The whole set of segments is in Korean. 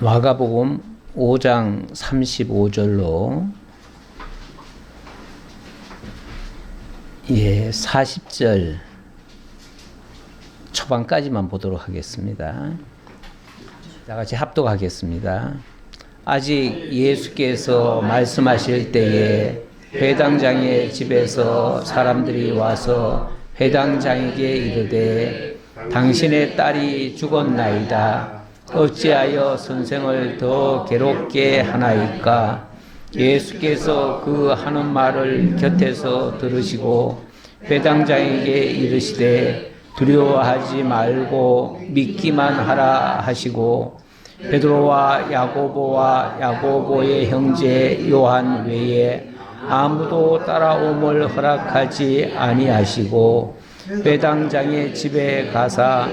마가복음 5장 35절로 40절 초반까지만 보도록 하겠습니다. 다 같이 합독하겠습니다. 아직 예수께서 말씀하실 때에 회당장의 집에서 사람들이 와서 회당장에게 이르되 당신의 딸이 죽었나이다. 어찌하여 선생을 더 괴롭게 하나이까? 예수께서 그 하는 말을 곁에서 들으시고 회당장에게 이르시되 두려워하지 말고 믿기만 하라 하시고 베드로와 야고보와 야고보의 형제 요한 외에 아무도 따라옴을 허락하지 아니하시고 회당장의 집에 가사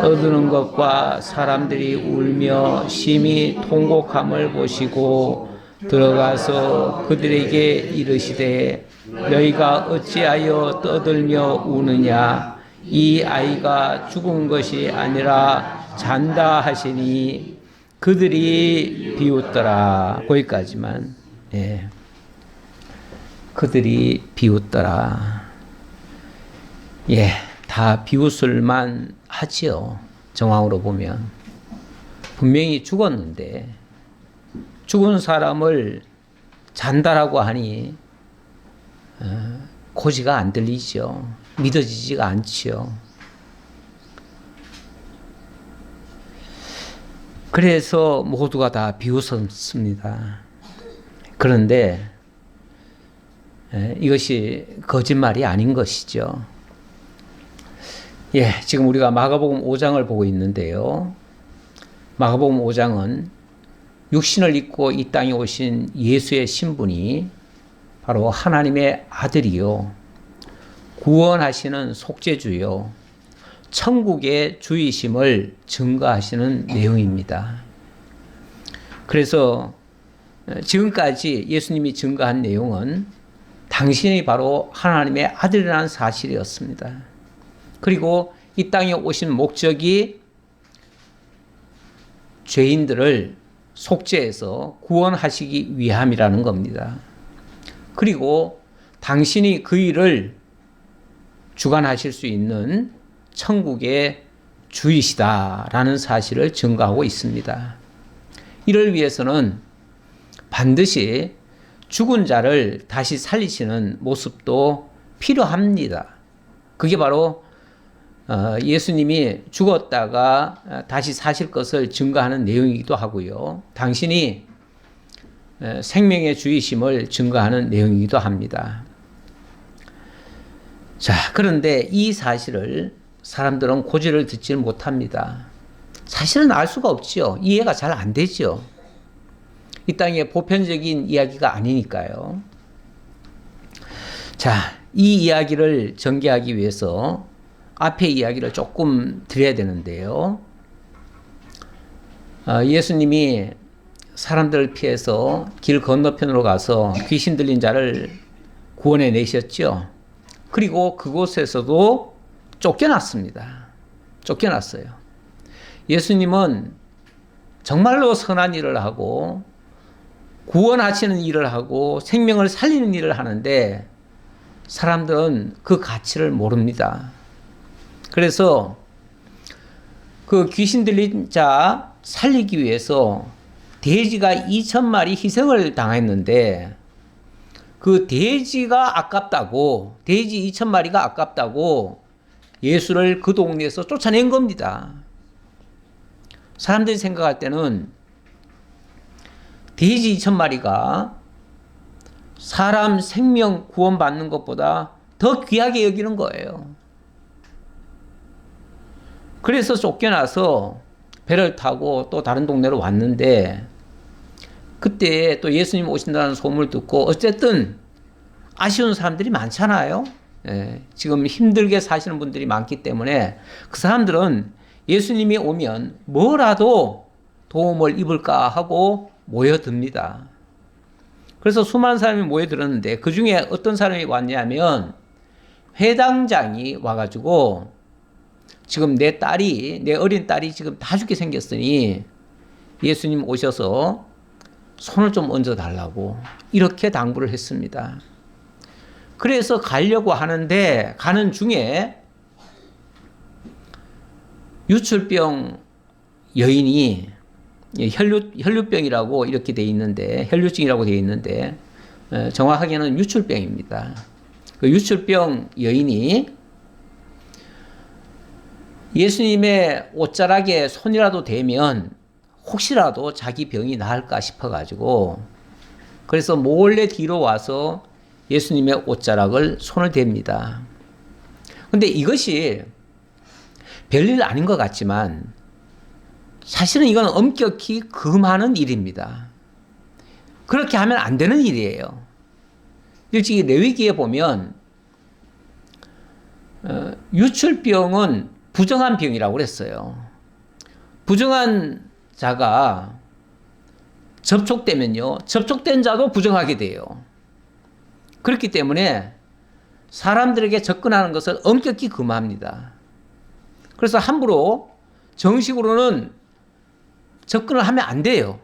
떠드는 것과 사람들이 울며 심히 통곡함을 보시고 들어가서 그들에게 이르시되 너희가 어찌하여 떠들며 우느냐? 이 아이가 죽은 것이 아니라 잔다 하시니 그들이 비웃더라. 거기까지만. 그들이 비웃더라. 다 비웃을만 하지요. 정황으로 보면 분명히 죽었는데 죽은 사람을 잔다라고 하니 고지가 안 들리죠. 믿어지지가 않지요. 그래서 모두가 다 비웃었습니다. 그런데 이것이 거짓말이 아닌 것이죠. 지금 우리가 마가복음 5장을 보고 있는데요. 마가복음 5장은 육신을 입고 이 땅에 오신 예수의 신분이 바로 하나님의 아들이요, 구원하시는 속죄주요, 천국의 주이심을 증거하시는 내용입니다. 그래서 지금까지 예수님이 증거한 내용은 당신이 바로 하나님의 아들이라는 사실이었습니다. 그리고 이 땅에 오신 목적이 죄인들을 속죄해서 구원하시기 위함이라는 겁니다. 그리고 당신이 그 일을 주관하실 수 있는 천국의 주이시다라는 사실을 증거하고 있습니다. 이를 위해서는 반드시 죽은 자를 다시 살리시는 모습도 필요합니다. 그게 바로 예수님이 죽었다가 다시 사실 것을 증거하는 내용이기도 하고요. 당신이 생명의 주이심을 증거하는 내용이기도 합니다. 자, 그런데 이 사실을 사람들은 고지를 듣지 못합니다. 사실은 알 수가 없죠. 이해가 잘 안 되죠. 이 땅의 보편적인 이야기가 아니니까요. 자, 이 이야기를 전개하기 위해서 앞의 이야기를 조금 드려야 되는데요. 예수님이 사람들을 피해서 길 건너편으로 가서 귀신 들린 자를 구원해 내셨죠. 그리고 그곳에서도 쫓겨났습니다. 쫓겨났어요. 예수님은 정말로 선한 일을 하고 구원하시는 일을 하고 생명을 살리는 일을 하는데 사람들은 그 가치를 모릅니다. 그래서 그 귀신 들린 자 살리기 위해서 돼지가 2,000마리 희생을 당했는데 그 돼지가 아깝다고, 돼지 2,000마리가 아깝다고 예수를 그 동네에서 쫓아낸 겁니다. 사람들이 생각할 때는 돼지 2,000마리가 사람 생명 구원받는 것보다 더 귀하게 여기는 거예요. 그래서 쫓겨나서 배를 타고 또 다른 동네로 왔는데 그때 또 예수님 오신다는 소문을 듣고 어쨌든 아쉬운 사람들이 많잖아요. 지금 힘들게 사시는 분들이 많기 때문에 그 사람들은 예수님이 오면 뭐라도 도움을 입을까 하고 모여듭니다. 그래서 수많은 사람이 모여들었는데 그 중에 어떤 사람이 왔냐면 회당장이 와가지고 지금 내 어린 딸이 지금 다 죽게 생겼으니 예수님 오셔서 손을 좀 얹어달라고 이렇게 당부를 했습니다. 그래서 가려고 하는데 가는 중에 유출병 여인이 혈류병이라고 이렇게 돼 있는데 혈류증이라고 돼 있는데 정확하게는 유출병입니다. 그 유출병 여인이 예수님의 옷자락에 손이라도 대면 혹시라도 자기 병이 나을까 싶어가지고 그래서 몰래 뒤로 와서 예수님의 옷자락을 손을 댑니다. 근데 이것이 별일 아닌 것 같지만 사실은 이건 엄격히 금하는 일입니다. 그렇게 하면 안 되는 일이에요. 일찍이 레위기에 보면 유출병은 부정한 병이라고 그랬어요. 부정한 자가 접촉되면요, 접촉된 자도 부정하게 돼요. 그렇기 때문에 사람들에게 접근하는 것을 엄격히 금합니다. 그래서 함부로 정식으로는 접근을 하면 안 돼요.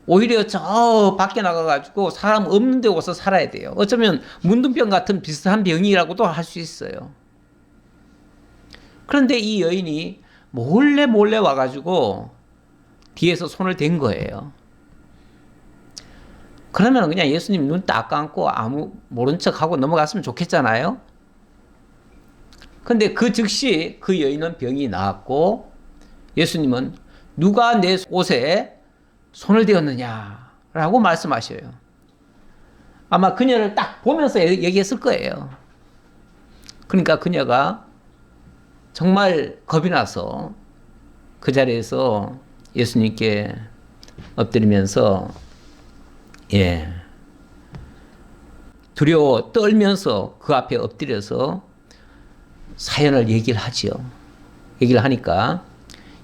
오히려 저 밖에 나가가지고 사람 없는 데 와서 살아야 돼요. 어쩌면 문둥병 같은 비슷한 병이라고도 할 수 있어요. 그런데 이 여인이 몰래 와가지고 뒤에서 손을 댄 거예요. 그러면 그냥 예수님 눈 딱 감고 아무 모른 척하고 넘어갔으면 좋겠잖아요. 근데 그 즉시 그 여인은 병이 나았고 예수님은 누가 내 옷에 손을 대었느냐라고 말씀하셔요. 아마 그녀를 딱 보면서 얘기했을 거예요. 그러니까 그녀가 정말 겁이 나서 그 자리에서 예수님께 엎드리면서 두려워 떨면서 그 앞에 엎드려서 사연을 얘기를 하지요. 얘기를 하니까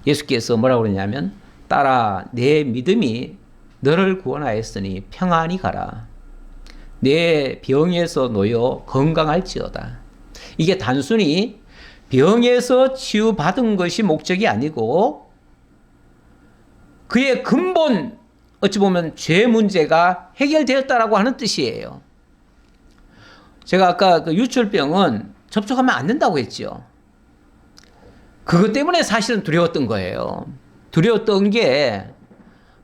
예수께서 뭐라고 그러냐면 딸아 내 믿음이 너를 구원하였으니 평안히 가라. 내 병에서 놓여 건강할지어다. 이게 단순히 병에서 치유받은 것이 목적이 아니고 그의 근본 어찌 보면 죄 문제가 해결되었다라고 하는 뜻이에요. 제가 아까 그 유출병은 접촉하면 안 된다고 했죠. 그것 때문에 사실은 두려웠던 거예요. 두려웠던 게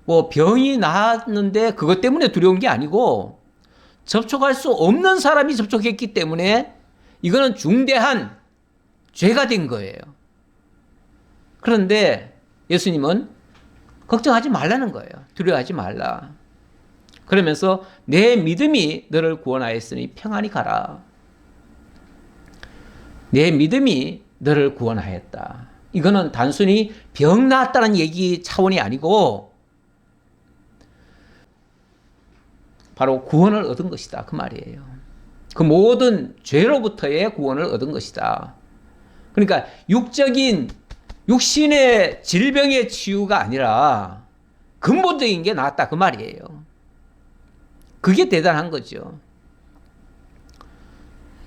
뭐 병이 나았는데 그것 때문에 두려운 게 아니고 접촉할 수 없는 사람이 접촉했기 때문에 이거는 중대한 죄가 된 거예요. 그런데 예수님은 걱정하지 말라는 거예요. 두려워하지 말라. 그러면서 내 믿음이 너를 구원하였으니 평안히 가라. 내 믿음이 너를 구원하였다. 이거는 단순히 병 나았다는 얘기 차원이 아니고 바로 구원을 얻은 것이다. 그 말이에요. 그 모든 죄로부터의 구원을 얻은 것이다. 그러니까 육신의 질병의 치유가 아니라 근본적인 게 나았다. 그 말이에요. 그게 대단한 거죠.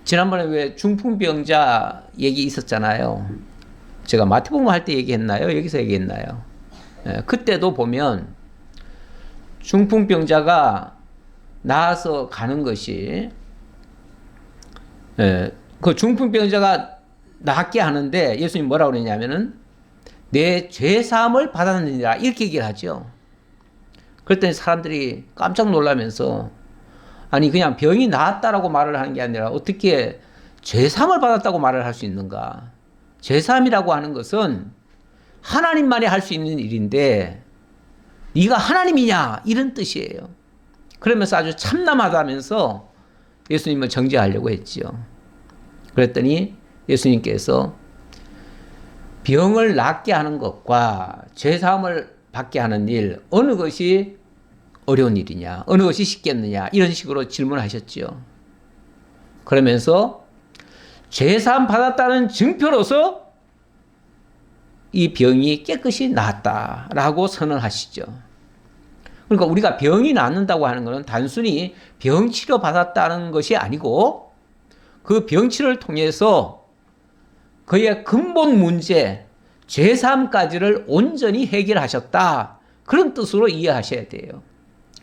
지난번에 왜 중풍병자 얘기 있었잖아요. 제가 마태복음 할 때 얘기했나요? 여기서 얘기했나요? 그때도 보면 중풍병자가 나아서 가는 것이 그 중풍병자가 낫게 하는데 예수님 뭐라고 그러냐면은 내 죄사함을 받았느니라 이렇게 얘기를 하죠. 그랬더니 사람들이 깜짝 놀라면서 아니 그냥 병이 나았다라고 말을 하는 게 아니라 어떻게 죄사함을 받았다고 말을 할 수 있는가. 죄사함이라고 하는 것은 하나님만이 할 수 있는 일인데 네가 하나님이냐 이런 뜻이에요. 그러면서 아주 참남하다면서 예수님을 정죄하려고 했지요. 그랬더니 예수님께서 병을 낫게 하는 것과 죄사함을 받게 하는 일 어느 것이 어려운 일이냐 어느 것이 쉽겠느냐 이런 식으로 질문하셨지요. 그러면서 죄사함 받았다는 증표로서 이 병이 깨끗이 나았다라고 선언하시죠. 그러니까 우리가 병이 낫는다고 하는 것은 단순히 병치료 받았다는 것이 아니고 그 병치료를 통해서 그의 근본 문제, 죄사함까지를 온전히 해결하셨다. 그런 뜻으로 이해하셔야 돼요.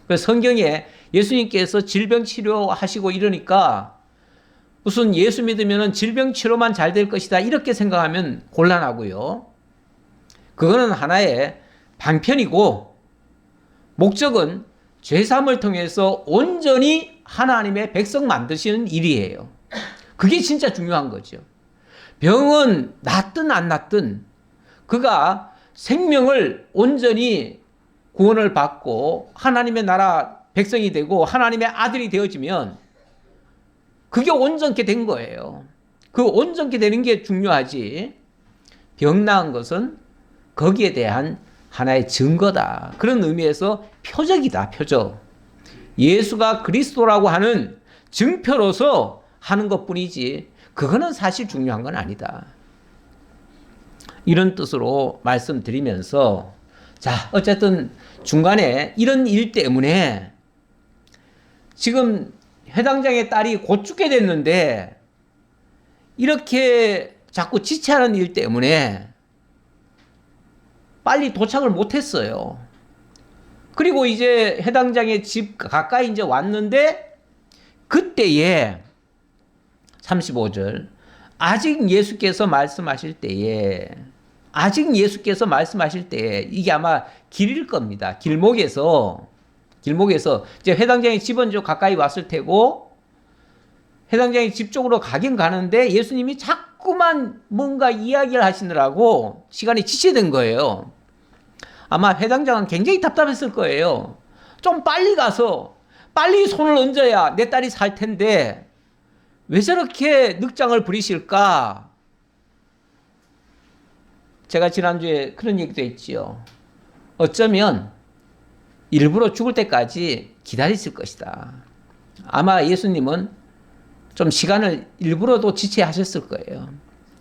그래서 성경에 예수님께서 질병 치료하시고 이러니까 무슨 예수 믿으면 질병 치료만 잘 될 것이다 이렇게 생각하면 곤란하고요. 그거는 하나의 방편이고 목적은 죄사함을 통해서 온전히 하나님의 백성 만드시는 일이에요. 그게 진짜 중요한 거죠. 병은 낫든 안 낫든 그가 생명을 온전히 구원을 받고 하나님의 나라 백성이 되고 하나님의 아들이 되어지면 그게 온전케 된 거예요. 그 온전케 되는 게 중요하지. 병 나은 것은 거기에 대한 하나의 증거다. 그런 의미에서 표적이다. 표적. 예수가 그리스도라고 하는 증표로서 하는 것뿐이지 그거는 사실 중요한 건 아니다. 이런 뜻으로 말씀드리면서 자, 어쨌든 중간에 이런 일 때문에 지금 회당장의 딸이 곧 죽게 됐는데 이렇게 자꾸 지체하는 일 때문에 빨리 도착을 못했어요. 그리고 이제 회당장의 집 가까이 이제 왔는데 그때에 35절 아직 예수께서 말씀하실 때에 이게 아마 길일 겁니다. 길목에서 이제 회당장의 집은 좀 가까이 왔을 테고 회당장의 집 쪽으로 가긴 가는데 예수님이 자꾸만 뭔가 이야기를 하시느라고 시간이 지체된 거예요. 아마 회당장은 굉장히 답답했을 거예요. 좀 빨리 가서 빨리 손을 얹어야 내 딸이 살 텐데 왜 저렇게 늑장을 부리실까? 제가 지난주에 그런 얘기도 했지요. 어쩌면 일부러 죽을 때까지 기다리실 것이다. 아마 예수님은 좀 시간을 일부러도 지체하셨을 거예요.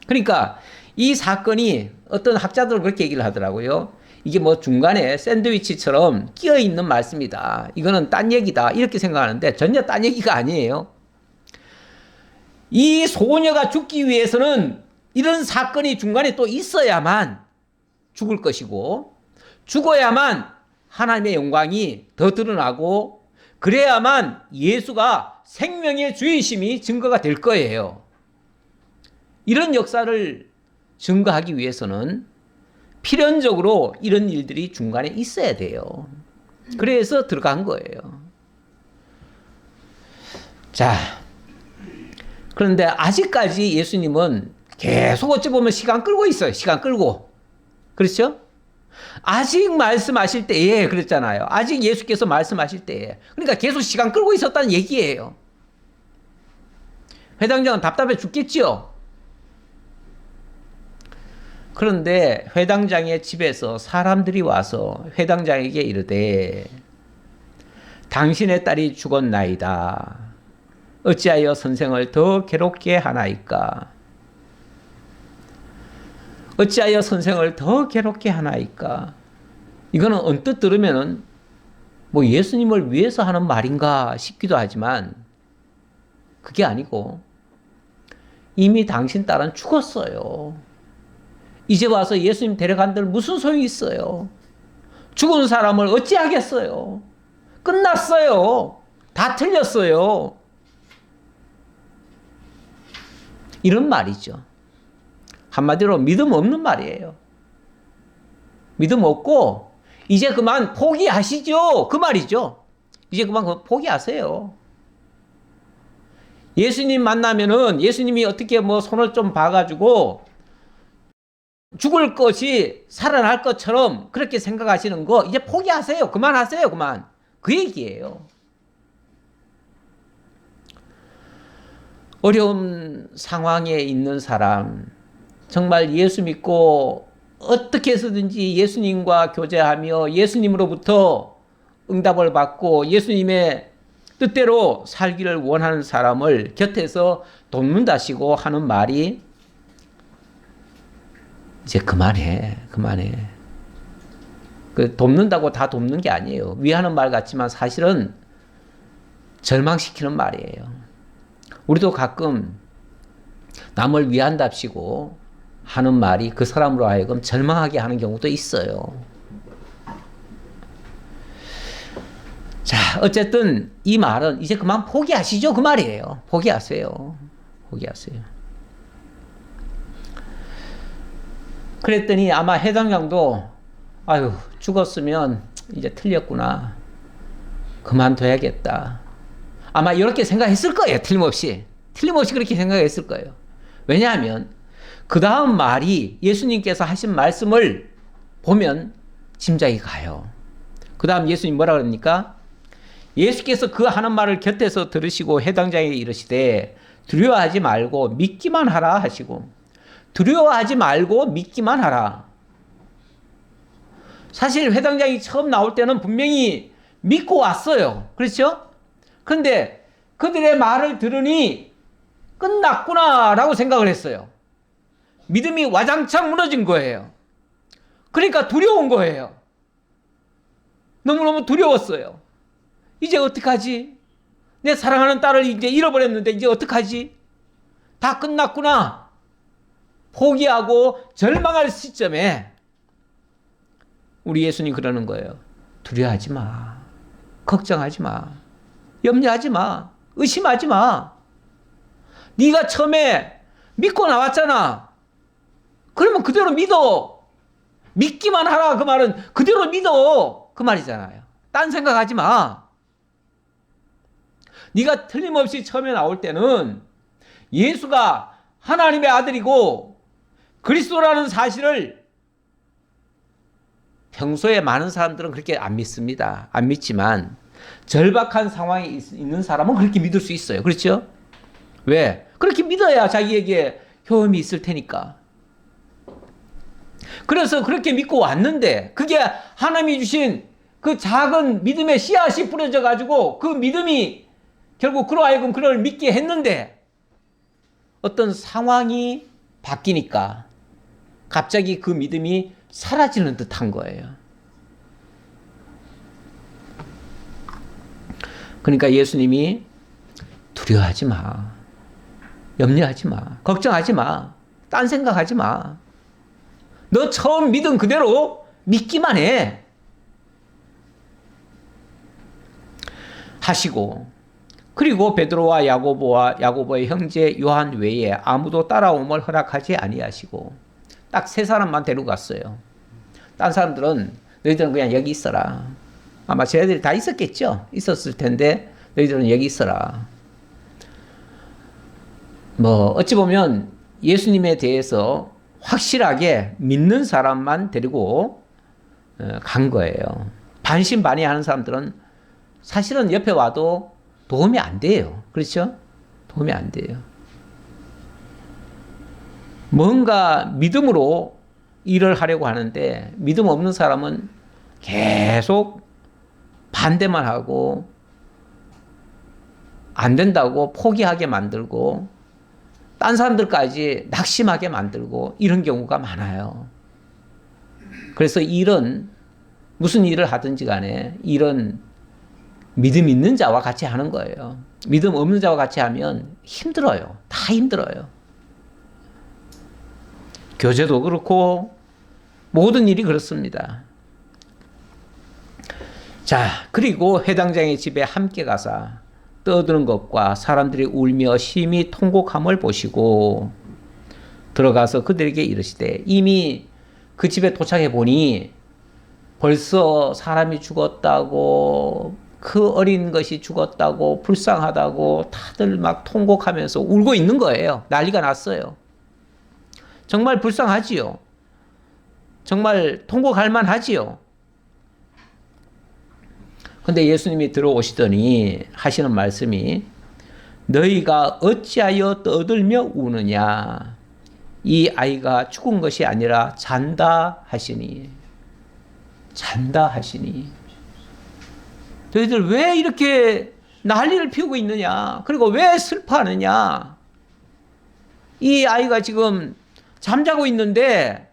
그러니까 이 사건이 어떤 학자들은 그렇게 얘기를 하더라고요. 이게 뭐 중간에 샌드위치처럼 끼어 있는 말씀이다. 이거는 딴 얘기다. 이렇게 생각하는데 전혀 딴 얘기가 아니에요. 이 소녀가 죽기 위해서는 이런 사건이 중간에 또 있어야만 죽을 것이고 죽어야만 하나님의 영광이 더 드러나고 그래야만 예수가 생명의 주이심이 증거가 될 거예요. 이런 역사를 증거하기 위해서는 필연적으로 이런 일들이 중간에 있어야 돼요. 그래서 들어간 거예요. 자, 그런데 아직까지 예수님은 계속 어찌 보면 시간 끌고 있어요. 시간 끌고. 그렇죠? 아직 말씀하실 때에 그랬잖아요. 아직 예수께서 말씀하실 때에. 그러니까 계속 시간 끌고 있었다는 얘기예요. 회당장은 답답해 죽겠지요. 그런데 회당장의 집에서 사람들이 와서 회당장에게 이르되 당신의 딸이 죽었나이다. 어찌하여 선생을 더 괴롭게 하나이까? 어찌하여 선생을 더 괴롭게 하나이까? 이거는 언뜻 들으면은 뭐 예수님을 위해서 하는 말인가 싶기도 하지만 그게 아니고 이미 당신 딸은 죽었어요. 이제 와서 예수님 데려간들 무슨 소용이 있어요? 죽은 사람을 어찌하겠어요? 끝났어요. 다 틀렸어요. 이런 말이죠. 한마디로 믿음 없는 말이에요. 믿음 없고 이제 그만 포기하시죠. 그 말이죠. 이제 그만 포기하세요. 예수님 만나면은 예수님이 어떻게 뭐 손을 좀 봐가지고 죽을 것이 살아날 것처럼 그렇게 생각하시는 거 이제 포기하세요. 그만하세요. 그만. 그 얘기예요. 어려운 상황에 있는 사람, 정말 예수 믿고 어떻게 해서든지 예수님과 교제하며 예수님으로부터 응답을 받고 예수님의 뜻대로 살기를 원하는 사람을 곁에서 돕는다시고 하는 말이 이제 그만해. 그 돕는다고 다 돕는 게 아니에요. 위하는 말 같지만 사실은 절망시키는 말이에요. 우리도 가끔 남을 위한답시고 하는 말이 그 사람으로 하여금 절망하게 하는 경우도 있어요. 자, 어쨌든 이 말은 이제 그만 포기하시죠. 그 말이에요. 포기하세요. 포기하세요. 그랬더니 아마 해당장도 아유, 죽었으면 이제 틀렸구나. 그만둬야겠다. 아마 이렇게 생각했을 거예요. 틀림없이. 틀림없이 그렇게 생각했을 거예요. 왜냐하면 그 다음 말이 예수님께서 하신 말씀을 보면 짐작이 가요. 그 다음 예수님 뭐라 그럽니까? 예수께서 그 하는 말을 곁에서 들으시고 해당장에게 이르시되 두려워하지 말고 믿기만 하라 하시고, 두려워하지 말고 믿기만 하라. 사실 회당장이 처음 나올 때는 분명히 믿고 왔어요. 그렇죠? 그런데 그들의 말을 들으니 끝났구나 라고 생각을 했어요. 믿음이 와장창 무너진 거예요. 그러니까 두려운 거예요. 너무너무 두려웠어요. 이제 어떡하지? 내 사랑하는 딸을 이제 잃어버렸는데 이제 어떡하지? 다 끝났구나. 포기하고 절망할 시점에 우리 예수님 그러는 거예요. 두려워하지 마. 걱정하지 마. 염려하지 마. 의심하지 마. 네가 처음에 믿고 나왔잖아. 그러면 그대로 믿어. 믿기만 하라. 그 말은 그대로 믿어. 그 말이잖아요. 딴 생각하지 마. 네가 틀림없이 처음에 나올 때는 예수가 하나님의 아들이고 그리스도라는 사실을 평소에 많은 사람들은 그렇게 안 믿습니다. 안 믿지만 절박한 상황에 있는 사람은 그렇게 믿을 수 있어요. 그렇죠? 왜? 그렇게 믿어야 자기에게 효험이 있을 테니까. 그래서 그렇게 믿고 왔는데 그게 하나님이 주신 그 작은 믿음의 씨앗이 뿌려져 가지고 그 믿음이 결국 그로 하여금 그를 믿게 했는데 어떤 상황이 바뀌니까 갑자기 그 믿음이 사라지는 듯한 거예요. 그러니까 예수님이 두려워하지 마. 염려하지 마. 걱정하지 마. 딴 생각하지 마. 너 처음 믿은 그대로 믿기만 해. 하시고, 그리고 베드로와 야고보의 형제 요한 외에 아무도 따라옴을 허락하지 아니하시고 딱 세 사람만 데리고 갔어요. 딴 사람들은 너희들은 그냥 여기 있어라. 아마 쟤네들이 다 있었겠죠. 있었을 텐데 너희들은 여기 있어라. 어찌 보면 예수님에 대해서 확실하게 믿는 사람만 데리고 간 거예요. 반신반의하는 사람들은 사실은 옆에 와도 도움이 안 돼요. 그렇죠? 도움이 안 돼요. 뭔가 믿음으로 일을 하려고 하는데 믿음 없는 사람은 계속 반대만 하고 안 된다고 포기하게 만들고 딴 사람들까지 낙심하게 만들고 이런 경우가 많아요. 그래서 일은 무슨 일을 하든지 간에 일은 믿음 있는 자와 같이 하는 거예요. 믿음 없는 자와 같이 하면 힘들어요. 다 힘들어요. 교제도 그렇고 모든 일이 그렇습니다. 자, 그리고 회당장의 집에 함께 가사 떠드는 것과 사람들이 울며 심히 통곡함을 보시고 들어가서 그들에게 이르시되, 이미 그 집에 도착해 보니 벌써 사람이 죽었다고, 그 어린 것이 죽었다고, 불쌍하다고 다들 막 통곡하면서 울고 있는 거예요. 난리가 났어요. 정말 불쌍하지요. 정말 통곡할 만하지요. 근데 예수님이 들어오시더니 하시는 말씀이, 너희가 어찌하여 떠들며 우느냐? 이 아이가 죽은 것이 아니라 잔다 하시니. 잔다 하시니. 너희들 왜 이렇게 난리를 피우고 있느냐? 그리고 왜 슬퍼하느냐? 이 아이가 지금 잠자고 있는데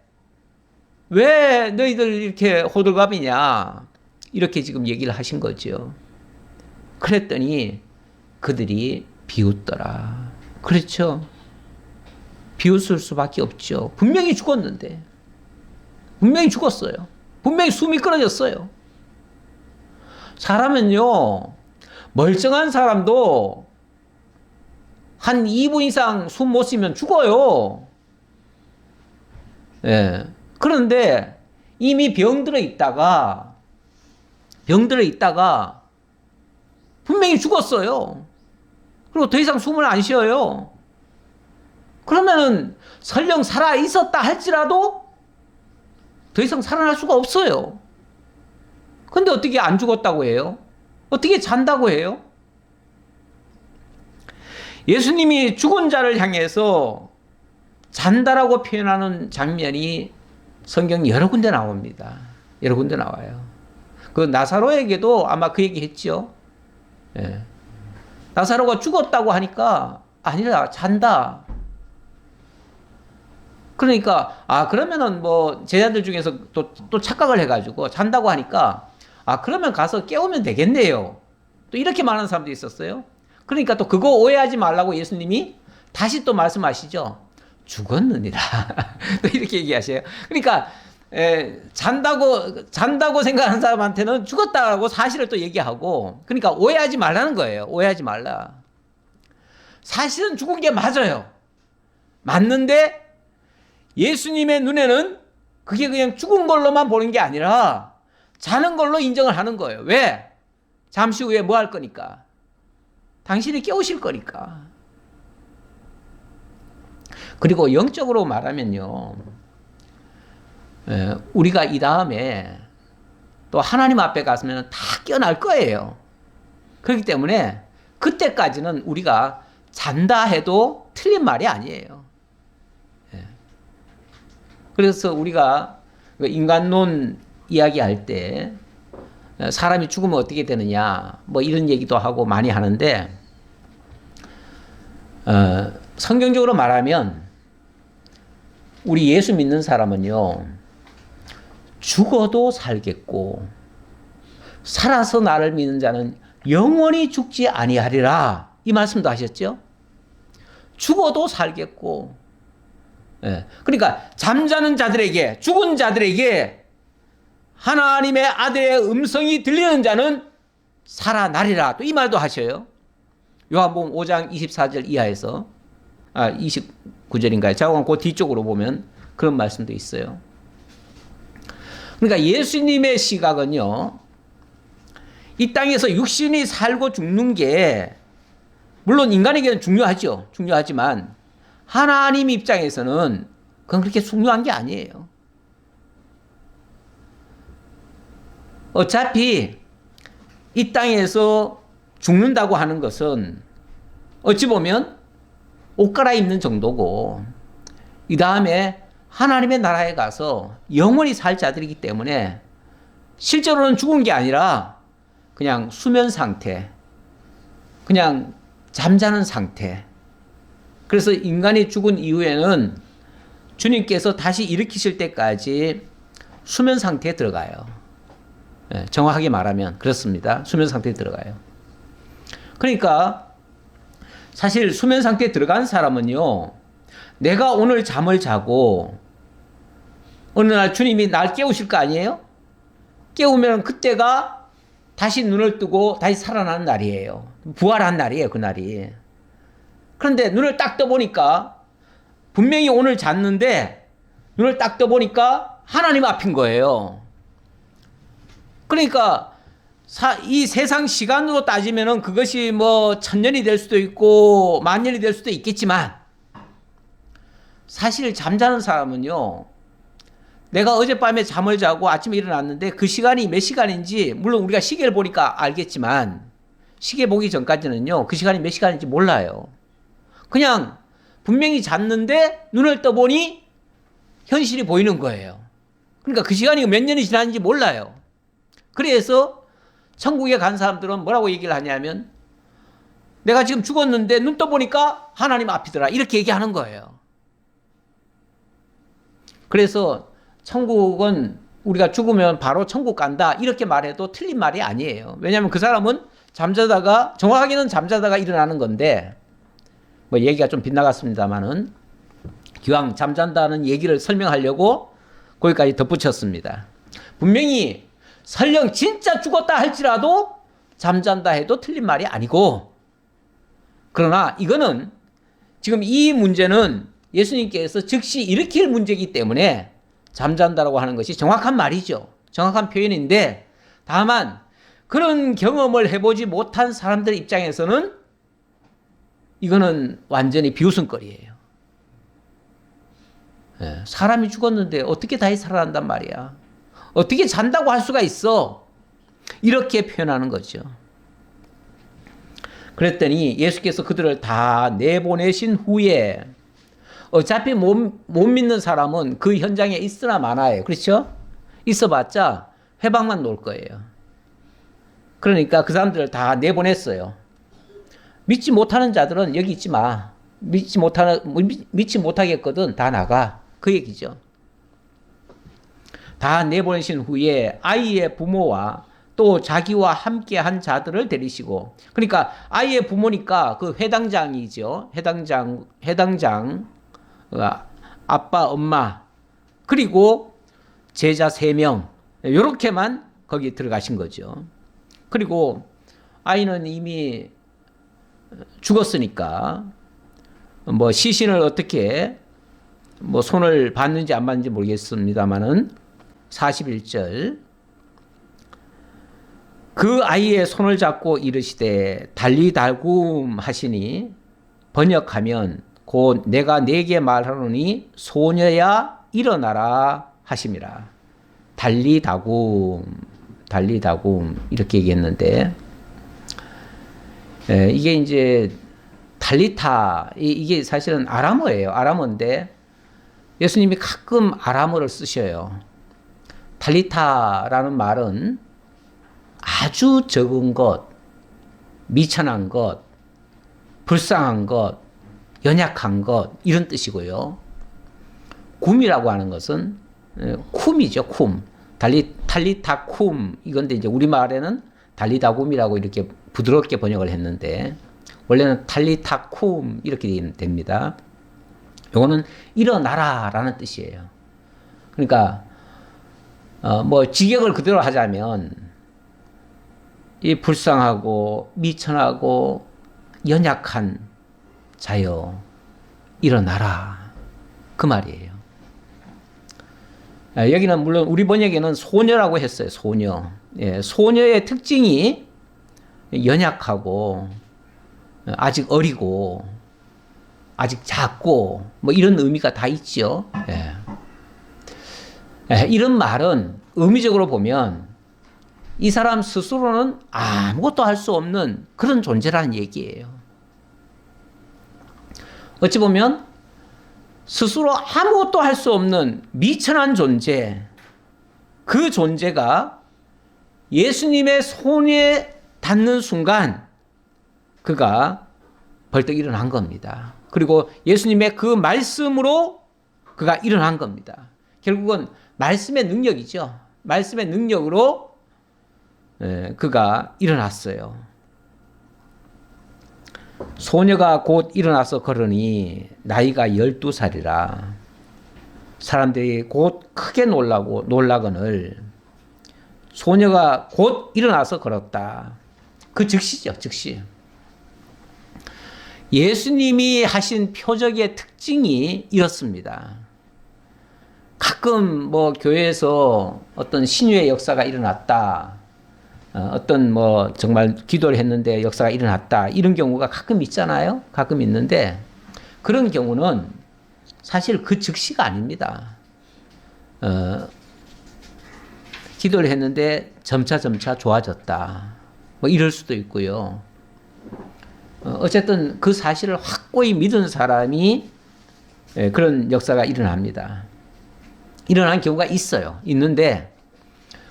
왜 너희들 이렇게 호들갑이냐? 이렇게 지금 얘기를 하신 거죠. 그랬더니 그들이 비웃더라. 그렇죠? 비웃을 수밖에 없죠. 분명히 죽었는데. 분명히 죽었어요. 분명히 숨이 끊어졌어요. 사람은요, 멀쩡한 사람도 한 2분 이상 숨 못 쉬면 죽어요. 예. 그런데 이미 병들어 있다가 분명히 죽었어요. 그리고 더 이상 숨을 안 쉬어요. 그러면은 설령 살아 있었다 할지라도 더 이상 살아날 수가 없어요. 근데 어떻게 안 죽었다고 해요? 어떻게 잔다고 해요? 예수님이 죽은 자를 향해서 잔다라고 표현하는 장면이 성경 여러 군데 나옵니다. 여러 군데 나와요. 그 나사로에게도 아마 그 얘기 했죠. 예. 나사로가 죽었다고 하니까 아니라 잔다. 그러니까 그러면은 뭐 제자들 중에서 또 착각을 해가지고 잔다고 하니까 그러면 가서 깨우면 되겠네요. 또 이렇게 말하는 사람도 있었어요. 그러니까 또 그거 오해하지 말라고 예수님이 다시 또 말씀하시죠. 죽었느니라. 또 이렇게 얘기하셔요. 그러니까 잔다고 생각하는 사람한테는 죽었다고 사실을 또 얘기하고, 그러니까 오해하지 말라는 거예요. 오해하지 말라. 사실은 죽은 게 맞아요. 맞는데 예수님의 눈에는 그게 그냥 죽은 걸로만 보는 게 아니라 자는 걸로 인정을 하는 거예요. 왜? 잠시 후에 뭐 할 거니까. 당신이 깨우실 거니까. 그리고 영적으로 말하면요, 우리가 이 다음에 또 하나님 앞에 갔으면 다 깨어날 거예요. 그렇기 때문에 그때까지는 우리가 잔다 해도 틀린 말이 아니에요. 그래서 우리가 인간론 이야기할 때 사람이 죽으면 어떻게 되느냐 뭐 이런 얘기도 하고 많이 하는데, 성경적으로 말하면 우리 예수 믿는 사람은요, 죽어도 살겠고 살아서 나를 믿는 자는 영원히 죽지 아니하리라, 이 말씀도 하셨죠. 죽어도 살겠고, 그러니까 잠자는 자들에게, 죽은 자들에게 하나님의 아들의 음성이 들리는 자는 살아나리라, 또 이 말도 하셔요. 요한복음 5장 24절 이하에서 29절인가요? 자고한 그 뒤쪽으로 보면 그런 말씀도 있어요. 그러니까 예수님의 시각은요, 이 땅에서 육신이 살고 죽는 게 물론 인간에게는 중요하죠. 중요하지만 하나님 입장에서는 그건 그렇게 중요한 게 아니에요. 어차피 이 땅에서 죽는다고 하는 것은 어찌 보면 옷 갈아입는 정도고, 이 다음에 하나님의 나라에 가서 영원히 살 자들이기 때문에 실제로는 죽은 게 아니라 그냥 수면 상태, 그냥 잠자는 상태. 그래서 인간이 죽은 이후에는 주님께서 다시 일으키실 때까지 수면 상태에 들어가요. 정확하게 말하면 그렇습니다. 수면 상태에 들어가요. 그러니까 사실 수면 상태에 들어간 사람은요, 내가 오늘 잠을 자고 어느 날 주님이 날 깨우실 거 아니에요? 깨우면 그때가 다시 눈을 뜨고 다시 살아나는 날이에요. 부활한 날이에요, 그날이. 그런데 눈을 딱 떠보니까 분명히 오늘 잤는데 눈을 딱 떠보니까 하나님 앞인 거예요. 그러니까 이 세상 시간으로 따지면은 그것이 뭐 1000년이 될 수도 있고 10,000년이 될 수도 있겠지만, 사실 잠자는 사람은요, 내가 어젯밤에 잠을 자고 아침에 일어났는데 그 시간이 몇 시간인지, 물론 우리가 시계를 보니까 알겠지만 시계 보기 전까지는요 그 시간이 몇 시간인지 몰라요. 그냥 분명히 잤는데 눈을 떠보니 현실이 보이는 거예요. 그러니까 그 시간이 몇 년이 지났는지 몰라요. 그래서 천국에 간 사람들은 뭐라고 얘기를 하냐면, 내가 지금 죽었는데 눈 떠보니까 하나님 앞이더라, 이렇게 얘기하는 거예요. 그래서 천국은 우리가 죽으면 바로 천국 간다, 이렇게 말해도 틀린 말이 아니에요. 왜냐하면 그 사람은 잠자다가, 정확하게는 잠자다가 일어나는 건데, 뭐 얘기가 좀 빗나갔습니다만은, 기왕 잠잔다는 얘기를 설명하려고 거기까지 덧붙였습니다. 분명히 설령 진짜 죽었다 할지라도 잠잔다 해도 틀린 말이 아니고, 그러나 이거는 지금 이 문제는 예수님께서 즉시 일으킬 문제이기 때문에 잠잔다라고 하는 것이 정확한 말이죠. 정확한 표현인데, 다만 그런 경험을 해보지 못한 사람들 입장에서는 이거는 완전히 비웃음거리예요. 사람이 죽었는데 어떻게 다시 살아난단 말이야. 어떻게 잔다고 할 수가 있어. 이렇게 표현하는 거죠. 그랬더니 예수께서 그들을 다 내보내신 후에, 어차피 못 믿는 사람은 그 현장에 있으나 마나요. 그렇죠? 있어봤자 회방만 놓을 거예요. 그러니까 그 사람들을 다 내보냈어요. 믿지 못하는 자들은 여기 있지 마. 믿지 못하겠거든. 다 나가. 그 얘기죠. 다 내보내신 후에 아이의 부모와 또 자기와 함께 한 자들을 데리시고, 그러니까 아이의 부모니까 그 회당장이죠. 회당장, 아빠, 엄마, 그리고 제자 3명, 요렇게만 거기 들어가신 거죠. 그리고 아이는 이미 죽었으니까 뭐 시신을 어떻게 뭐 손을 봤는지 안 봤는지 모르겠습니다만은 41절, 그 아이의 손을 잡고 이르시되 달리달굼 하시니, 번역하면 곧 내가 네게 말하노니 소녀야 일어나라 하심이라. 달리달굼 이렇게 얘기했는데, 이게 이제 달리타, 이게 사실은 아람어예요. 아람어인데 예수님이 가끔 아람어를 쓰셔요. 달리타라는 말은 아주 적은 것, 미천한 것, 불쌍한 것, 연약한 것, 이런 뜻이고요. 굼이라고 하는 것은 쿰이죠. 쿰. 달리타쿰. 이건데 이제 우리말에는 달리다굼이라고 이렇게 부드럽게 번역을 했는데, 원래는 달리타쿰 이렇게 됩니다. 요거는 일어나라라는 뜻이에요. 그러니까 뭐 직역을 그대로 하자면 이 불쌍하고 미천하고 연약한 자여 일어나라, 그 말이에요. 여기는 물론 우리 번역에는 소녀라고 했어요. 소녀. 예, 소녀의 특징이 연약하고 아직 어리고 아직 작고 뭐 이런 의미가 다 있죠. 예. 예, 이런 말은 의미적으로 보면 이 사람 스스로는 아무것도 할 수 없는 그런 존재라는 얘기예요. 어찌 보면 스스로 아무것도 할 수 없는 미천한 존재, 그 존재가 예수님의 손에 닿는 순간 그가 벌떡 일어난 겁니다. 그리고 예수님의 그 말씀으로 그가 일어난 겁니다. 결국은 말씀의 능력이죠. 말씀의 능력으로 그가 일어났어요. 소녀가 곧 일어나서 걸으니 나이가 12살이라 사람들이 곧 크게 놀라거늘 소녀가 곧 일어나서 걸었다. 그 즉시죠. 즉시. 예수님이 하신 표적의 특징이 이렇습니다. 가끔 뭐 교회에서 어떤 신유의 역사가 일어났다, 어떤 뭐 정말 기도를 했는데 역사가 일어났다, 이런 경우가 가끔 있잖아요. 가끔 있는데 그런 경우는 사실 그 즉시가 아닙니다. 기도를 했는데 점차 좋아졌다, 뭐 이럴 수도 있고요. 어쨌든 그 사실을 확고히 믿은 사람이 그런 역사가 일어납니다. 일어난 경우가 있는데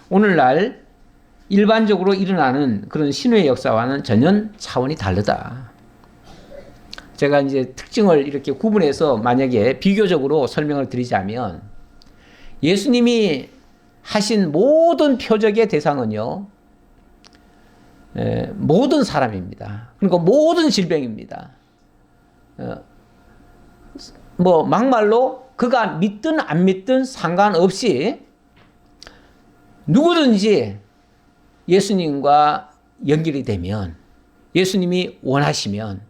오늘날 일반적으로 일어나는 그런 신의 역사와는 전혀 차원이 다르다. 제가 이제 특징을 이렇게 구분해서 만약에 비교적으로 설명을 드리자면, 예수님이 하신 모든 표적의 대상은요, 모든 사람입니다. 그러니까 모든 질병입니다. 뭐 막말로 그가 믿든 안 믿든 상관없이 누구든지 예수님과 연결이 되면, 예수님이 원하시면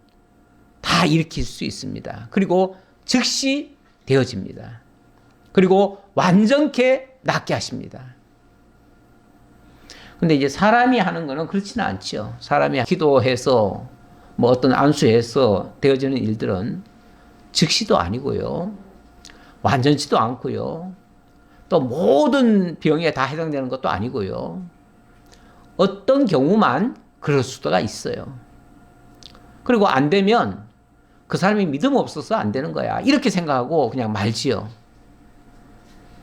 다 일으킬 수 있습니다. 그리고 즉시 되어집니다. 그리고 완전케 낫게 하십니다. 근데 이제 사람이 하는 거는 그렇지는 않죠. 사람이 기도해서 뭐 어떤 안수해서 되어지는 일들은 즉시도 아니고요. 완전치도 않고요. 또 모든 병에 다 해당되는 것도 아니고요. 어떤 경우만 그럴 수가 있어요. 그리고 안 되면 그 사람이 믿음 없어서 안 되는 거야, 이렇게 생각하고 그냥 말지요.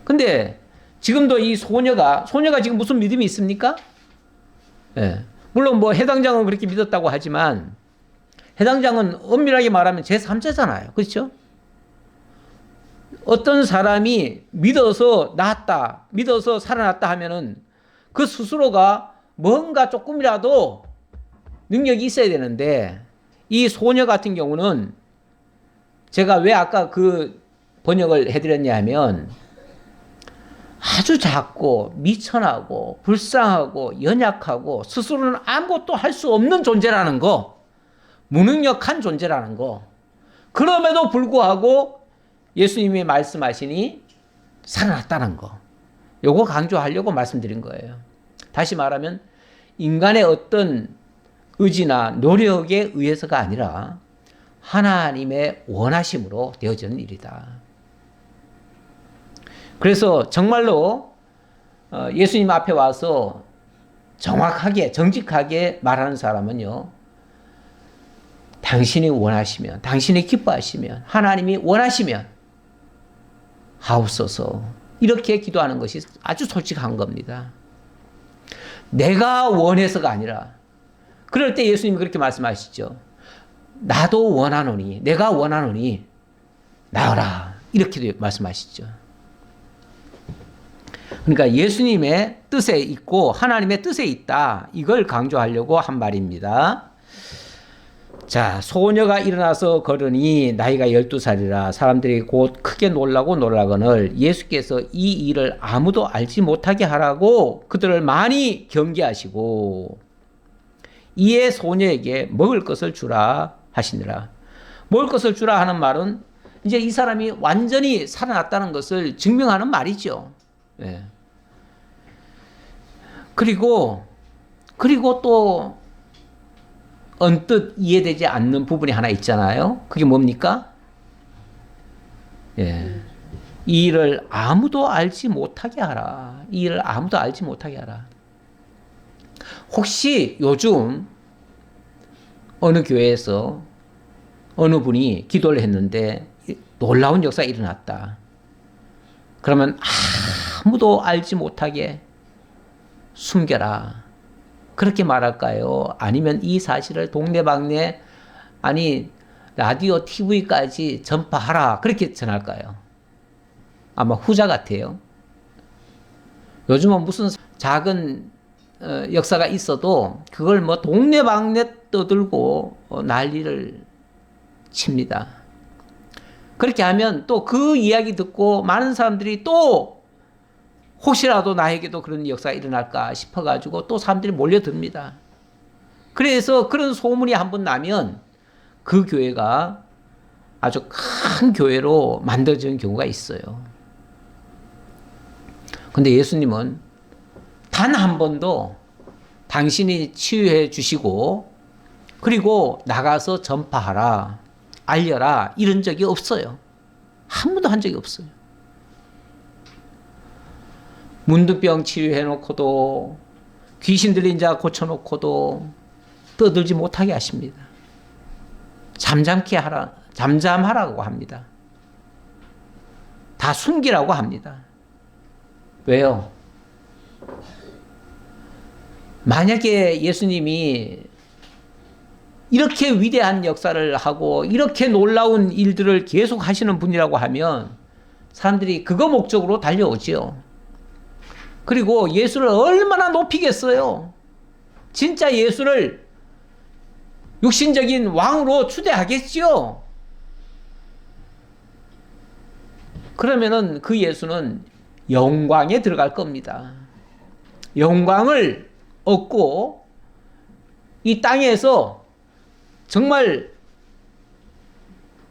근데 지금도 이 소녀가 지금 무슨 믿음이 있습니까? 예. 물론 뭐 해당장은 그렇게 믿었다고 하지만, 해당장은 엄밀하게 말하면 제3자잖아요. 그렇죠? 어떤 사람이 믿어서 낫다, 믿어서 살아났다 하면은 그 스스로가 뭔가 조금이라도 능력이 있어야 되는데, 이 소녀 같은 경우는 제가 왜 아까 그 번역을 해드렸냐 하면, 아주 작고 미천하고 불쌍하고 연약하고 스스로는 아무것도 할 수 없는 존재라는 거, 무능력한 존재라는 거, 그럼에도 불구하고 예수님이 말씀하시니 살아났다는 거, 요거 강조하려고 말씀드린 거예요. 다시 말하면 인간의 어떤 의지나 노력에 의해서가 아니라 하나님의 원하심으로 되어지는 일이다. 그래서 정말로 예수님 앞에 와서 정확하게 정직하게 말하는 사람은요, 당신이 원하시면, 당신이 기뻐하시면, 하나님이 원하시면 하옵소서, 이렇게 기도하는 것이 아주 솔직한 겁니다. 내가 원해서가 아니라, 그럴 때 예수님이 그렇게 말씀하시죠. 나도 원하노니, 내가 원하노니 나으라, 이렇게 말씀하시죠. 그러니까 예수님의 뜻에 있고 하나님의 뜻에 있다, 이걸 강조하려고 한 말입니다. 자, 소녀가 일어나서 걸으니 나이가 12살이라 사람들이 곧 크게 놀라거늘 예수께서 이 일을 아무도 알지 못하게 하라고 그들을 많이 경계하시고, 이에 소녀에게 먹을 것을 주라 하시니라. 먹을 것을 주라 하는 말은 이제 이 사람이 완전히 살아났다는 것을 증명하는 말이죠. 예. 그리고 또 언뜻 이해되지 않는 부분이 하나 있잖아요. 그게 뭡니까? 예. 이 일을 아무도 알지 못하게 하라. 이 일을 아무도 알지 못하게 하라. 혹시 요즘 어느 교회에서 어느 분이 기도를 했는데 놀라운 역사가 일어났다, 그러면 아무도 알지 못하게 숨겨라, 그렇게 말할까요? 아니면 이 사실을 동네방네, 아니 라디오, TV까지 전파하라, 그렇게 전할까요? 아마 후자 같아요. 요즘은 무슨 작은 역사가 있어도 그걸 뭐 동네방네 떠들고 난리를 칩니다. 그렇게 하면 또 그 이야기 듣고 많은 사람들이 또 혹시라도 나에게도 그런 역사가 일어날까 싶어가지고 또 사람들이 몰려듭니다. 그래서 그런 소문이 한번 나면 그 교회가 아주 큰 교회로 만들어지는 경우가 있어요. 근데 예수님은 단 한 번도 당신이 치유해 주시고 그리고 나가서 전파하라, 알려라, 이런 적이 없어요. 한 번도 한 적이 없어요. 문둥병 치유해놓고도, 귀신 들린 자 고쳐놓고도 떠들지 못하게 하십니다. 잠잠하라고 합니다. 다 숨기라고 합니다. 왜요? 만약에 예수님이 이렇게 위대한 역사를 하고 이렇게 놀라운 일들을 계속 하시는 분이라고 하면 사람들이 그거 목적으로 달려오지요. 그리고 예수를 얼마나 높이겠어요. 진짜 예수를 육신적인 왕으로 추대하겠지요. 그러면은 그 예수는 영광에 들어갈 겁니다. 영광을 얻고 이 땅에서 정말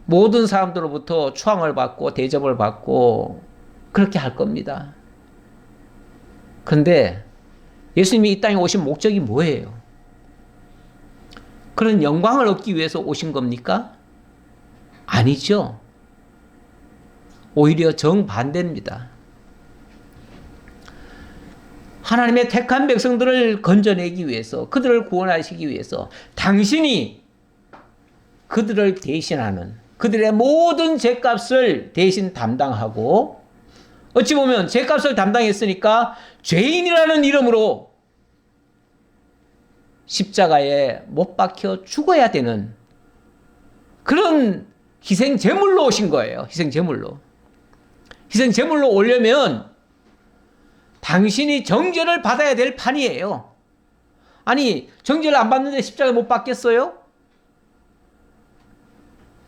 모든 사람들로부터 추앙을 받고 대접을 받고 그렇게 할 겁니다. 그런데 예수님이 이 땅에 오신 목적이 뭐예요? 그런 영광을 얻기 위해서 오신 겁니까? 아니죠. 오히려 정반대입니다. 하나님의 택한 백성들을 건져내기 위해서, 그들을 구원하시기 위해서 당신이 그들을 대신하는, 그들의 모든 죄값을 대신 담당하고, 어찌 보면 죄값을 담당했으니까 죄인이라는 이름으로 십자가에 못 박혀 죽어야 되는 그런 희생 제물로 오신 거예요. 희생 제물로. 희생 제물로 오려면 당신이 정죄를 받아야 될 판이에요. 아니, 정죄를 안 받는데 십자가에 못 박겠어요?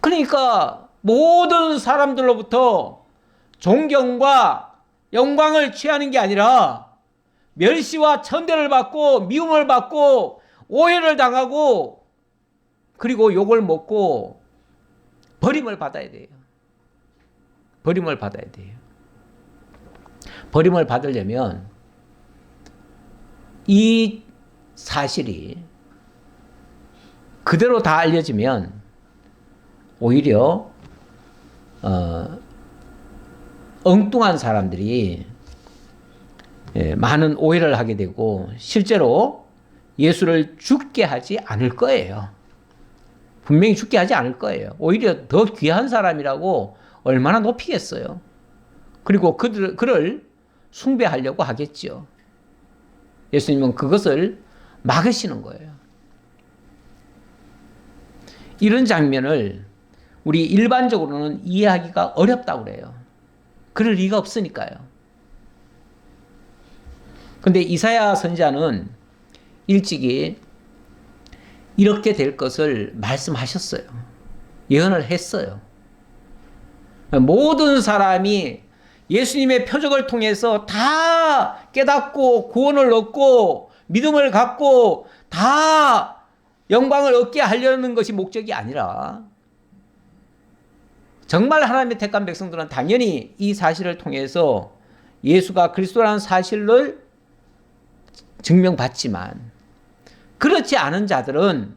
그러니까 모든 사람들로부터 존경과 영광을 취하는 게 아니라 멸시와 천대를 받고 미움을 받고 오해를 당하고 그리고 욕을 먹고 버림을 받아야 돼요. 버림을 받아야 돼요. 버림을 받으려면 이 사실이 그대로 다 알려지면 오히려 엉뚱한 사람들이 많은 오해를 하게 되고 실제로 예수를 죽게 하지 않을 거예요. 분명히 죽게 하지 않을 거예요. 오히려 더 귀한 사람이라고 얼마나 높이겠어요. 그리고 그를 숭배하려고 하겠죠. 예수님은 그것을 막으시는 거예요. 이런 장면을 우리 일반적으로는 이해하기가 어렵다고 그래요. 그럴 리가 없으니까요. 근데 이사야 선지자는 일찍이 이렇게 될 것을 말씀하셨어요. 예언을 했어요. 모든 사람이 예수님의 표적을 통해서 다 깨닫고 구원을 얻고 믿음을 갖고 다 영광을 얻게 하려는 것이 목적이 아니라 정말 하나님의 택한 백성들은 당연히 이 사실을 통해서 예수가 그리스도라는 사실을 증명받지만 그렇지 않은 자들은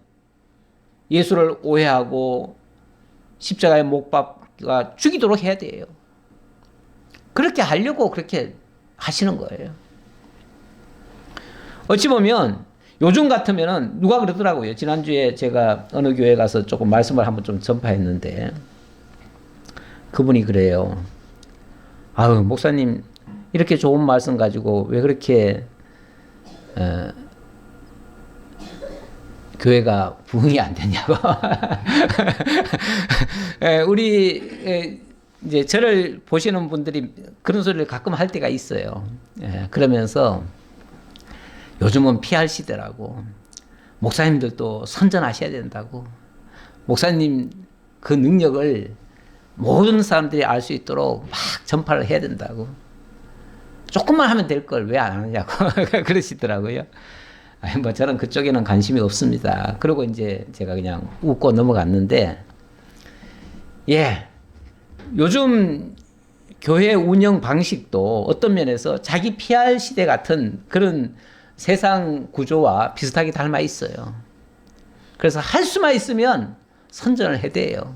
예수를 오해하고 십자가에 못 박아 죽이도록 해야 돼요. 그렇게 하려고 그렇게 하시는 거예요. 어찌 보면 요즘 같으면은 누가 그러더라고요. 지난주에 제가 어느 교회 가서 조금 말씀을 한번 좀 전파했는데 그분이 그래요. 아유, 목사님 이렇게 좋은 말씀 가지고 왜 그렇게 교회가 부흥이 안 되냐고. 우리 이제 저를 보시는 분들이 그런 소리를 가끔 할 때가 있어요. 그러면서 요즘은 PR 시대라고 목사님들도 선전하셔야 된다고 목사님 그 능력을 모든 사람들이 알 수 있도록 막 전파를 해야 된다고 조금만 하면 될 걸 왜 안 하냐고 그러시더라고요. 아니 뭐 저는 그쪽에는 관심이 없습니다. 그리고 이제 제가 그냥 웃고 넘어갔는데 요즘 교회 운영 방식도 어떤 면에서 자기 PR 시대 같은 그런 세상 구조와 비슷하게 닮아 있어요. 그래서 할 수만 있으면 선전을 해대요.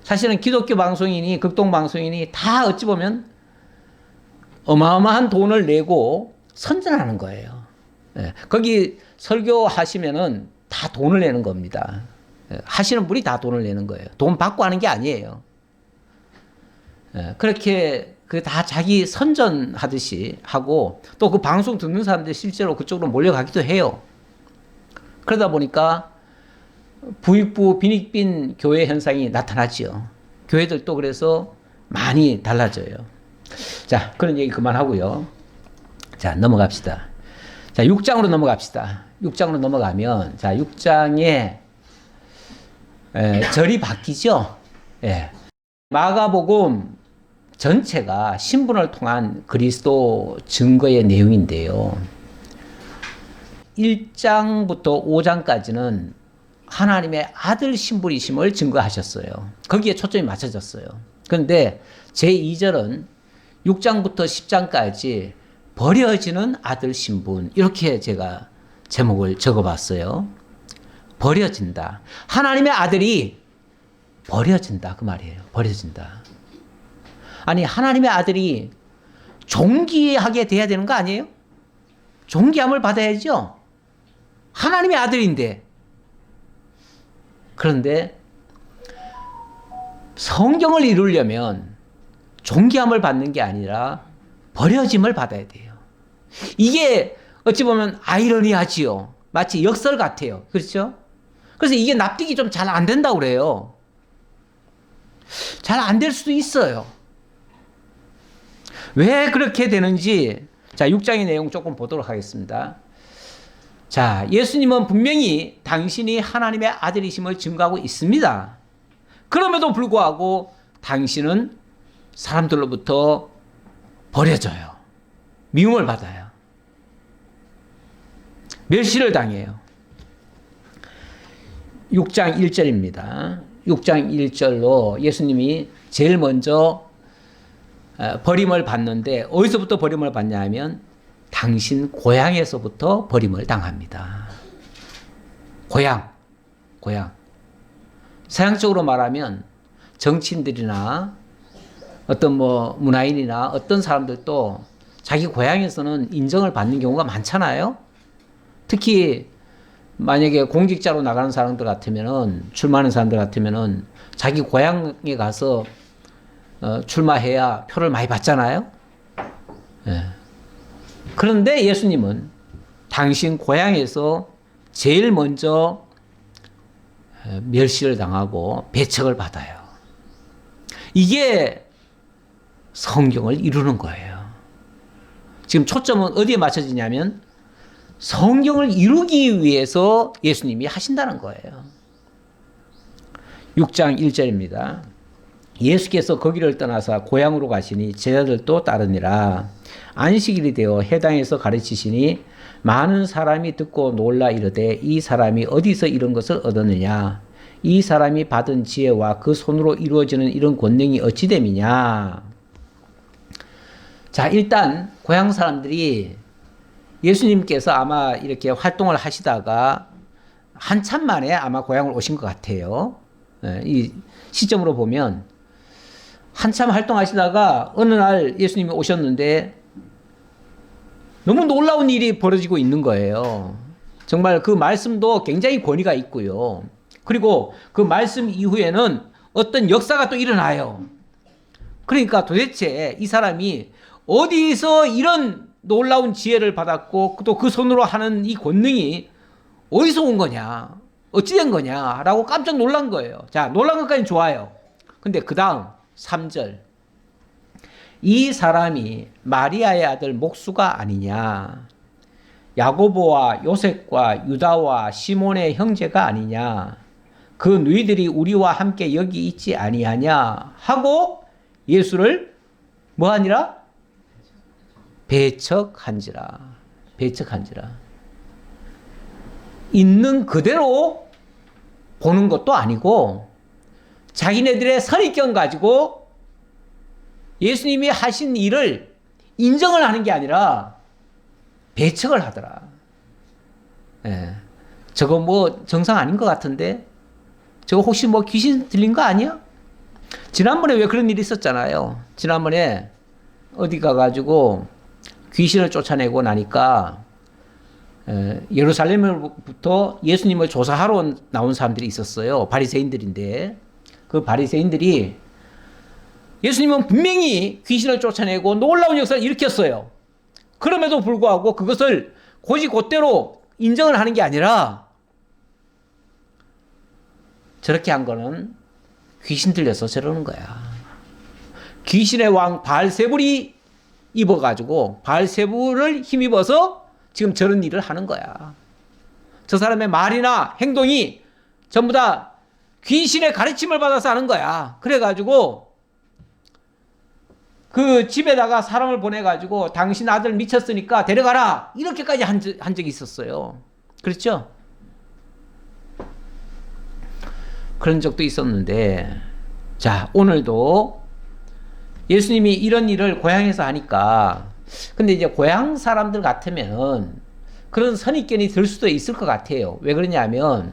사실은 기독교 방송인이 극동 방송인이 다 어찌 보면 어마어마한 돈을 내고 선전하는 거예요. 거기 설교하시면은 다 돈을 내는 겁니다. 하시는 분이 다 돈을 내는 거예요. 돈 받고 하는 게 아니에요. 그렇게 그 다 자기 선전하듯이 하고 또 그 방송 듣는 사람들이 실제로 그쪽으로 몰려가기도 해요. 그러다 보니까 부익부 빈익빈 교회 현상이 나타나죠. 교회들도 그래서 많이 달라져요. 자, 그런 얘기 그만하고요. 자, 넘어갑시다. 자, 6장으로 넘어갑시다. 6장으로 넘어가면 자, 6장에 절이 바뀌죠. 마가복음 전체가 신분을 통한 그리스도 증거의 내용인데요. 1장부터 5장까지는 하나님의 아들 신분이심을 증거하셨어요. 거기에 초점이 맞춰졌어요. 그런데 제2절은 6장부터 10장까지 버려지는 아들 신분, 이렇게 제가 제목을 적어봤어요. 버려진다. 하나님의 아들이 버려진다, 그 말이에요. 버려진다. 아니, 하나님의 아들이 존귀하게 돼야 되는 거 아니에요? 존귀함을 받아야죠. 하나님의 아들인데. 그런데 성경을 이루려면 존귀함을 받는 게 아니라 버려짐을 받아야 돼요. 이게 어찌 보면 아이러니하지요. 마치 역설 같아요. 그렇죠? 그래서 이게 납득이 좀 잘 안 된다고 그래요. 잘 안 될 수도 있어요. 왜 그렇게 되는지, 자, 6장의 내용 조금 보도록 하겠습니다. 자, 예수님은 분명히 당신이 하나님의 아들이심을 증거하고 있습니다. 그럼에도 불구하고 당신은 사람들로부터 버려져요. 미움을 받아요. 멸시를 당해요. 6장 1절입니다. 6장 1절로 예수님이 제일 먼저 버림을 받는데, 어디서부터 버림을 받냐 하면 당신 고향에서부터 버림을 당합니다. 고향. 서양적으로 말하면 정치인들이나 어떤 문화인이나 어떤 사람들도 자기 고향에서는 인정을 받는 경우가 많잖아요. 특히 만약에 공직자로 나가는 사람들 같으면은, 출마하는 사람들 같으면은 자기 고향에 가서 출마해야 표를 많이 받잖아요. 예. 그런데 예수님은 당신 고향에서 제일 먼저 멸시를 당하고 배척을 받아요. 이게 성경을 이루는 거예요. 지금 초점은 어디에 맞춰지냐면 성경을 이루기 위해서 예수님이 하신다는 거예요. 6장 1절입니다. 예수께서 거기를 떠나서 고향으로 가시니 제자들도 따르니라. 안식일이 되어 회당에서 가르치시니 많은 사람이 듣고 놀라 이르되 이 사람이 어디서 이런 것을 얻었느냐? 이 사람이 받은 지혜와 그 손으로 이루어지는 이런 권능이 어찌 됨이냐? 자, 일단 고향 사람들이 예수님께서 아마 이렇게 활동을 하시다가 한참 만에 아마 고향을 오신 것 같아요. 이 시점으로 보면 한참 활동하시다가 어느 날 예수님이 오셨는데 너무 놀라운 일이 벌어지고 있는 거예요. 정말 그 말씀도 굉장히 권위가 있고요. 그리고 그 말씀 이후에는 어떤 역사가 또 일어나요. 그러니까 도대체 이 사람이 어디서 이런 놀라운 지혜를 받았고 또 그 손으로 하는 이 권능이 어디서 온 거냐, 어찌 된 거냐 라고 깜짝 놀란 거예요. 자, 놀란 것까지는 좋아요. 근데 그 다음 3절, 이 사람이 마리아의 아들 목수가 아니냐, 야고보와 요셉과 유다와 시몬의 형제가 아니냐, 그 누이들이 우리와 함께 여기 있지 아니하냐 하고 예수를 뭐하니라? 배척한지라. 있는 그대로 보는 것도 아니고 자기네들의 선입견 가지고 예수님이 하신 일을 인정을 하는 게 아니라 배척을 하더라. 예. 저거 정상 아닌 것 같은데? 저거 혹시 귀신 들린 거 아니야? 지난번에 왜 그런 일이 있었잖아요. 지난번에 어디 가가지고 귀신을 쫓아내고 나니까 예루살렘으로부터 예수님을 조사하러 나온 사람들이 있었어요. 바리새인들인데 그 바리새인들이 예수님은 분명히 귀신을 쫓아내고 놀라운 역사를 일으켰어요. 그럼에도 불구하고 그것을 곧이곧대로 인정을 하는 게 아니라 저렇게 한 거는 귀신 들려서 저러는 거야. 귀신의 왕 바알세불이 입어가지고 바알세불을 힘입어서 지금 저런 일을 하는 거야. 저 사람의 말이나 행동이 전부 다 귀신의 가르침을 받아서 하는 거야. 그래가지고 그 집에다가 사람을 보내가지고 당신 아들 미쳤으니까 데려가라 이렇게까지 한 적이 있었어요. 그렇죠? 그런 적도 있었는데, 자, 오늘도 예수님이 이런 일을 고향에서 하니까, 근데 이제 고향 사람들 같으면 그런 선입견이 들 수도 있을 것 같아요. 왜 그러냐면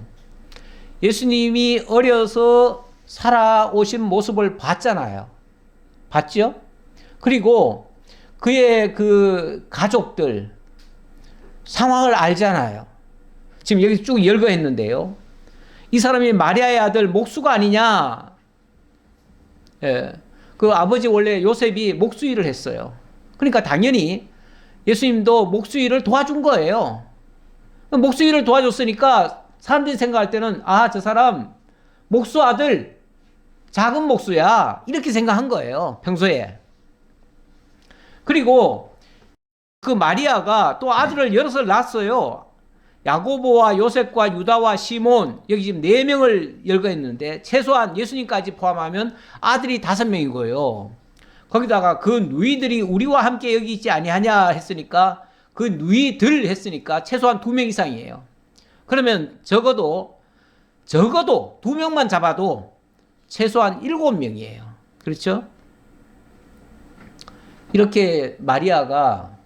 예수님이 어려서 살아오신 모습을 봤잖아요. 봤죠? 그리고 그의 그 가족들 상황을 알잖아요. 지금 여기 쭉 열거했는데요. 이 사람이 마리아의 아들 목수가 아니냐? 예. 그 아버지 원래 요셉이 목수일을 했어요. 그러니까 당연히 예수님도 목수일을 도와준 거예요. 목수일을 도와줬으니까 사람들이 생각할 때는 아, 저 사람 목수 아들 작은 목수야 이렇게 생각한 거예요. 평소에. 그리고 그 마리아가 또 아들을 여럿을 낳았어요. 야고보와 요셉과 유다와 시몬, 여기 지금 4명을 열거했는데 최소한 예수님까지 포함하면 아들이 5명이고요. 거기다가 그 누이들이 우리와 함께 여기 있지 아니하냐 했으니까 그 누이들 했으니까 최소한 2명 이상이에요. 그러면 적어도 2명만 잡아도 최소한 7명이에요. 그렇죠? 이렇게 마리아가